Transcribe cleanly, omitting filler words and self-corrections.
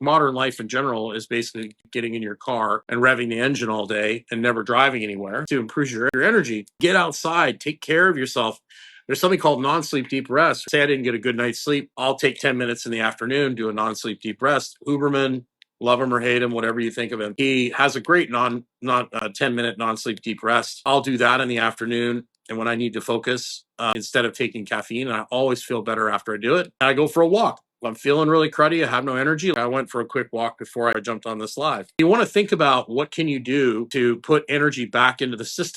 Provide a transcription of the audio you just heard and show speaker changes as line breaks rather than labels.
Modern life in general is basically getting in your car and revving the engine all day and never driving anywhere. To improve your energy, get outside, take care of yourself. There's something called non-sleep deep rest. Say I didn't get a good night's sleep, I'll take 10 minutes in the afternoon, do a non-sleep deep rest. Huberman, love him or hate him, whatever you think of him, he has a great 10-minute non-sleep deep rest. I'll do that in the afternoon. And when I need to focus, instead of taking caffeine, I always feel better after I do it. And I go for a walk. If I'm feeling really cruddy, I have no energy, I went for a quick walk before I jumped on this live. You want to think about what can you do to put energy back into the system.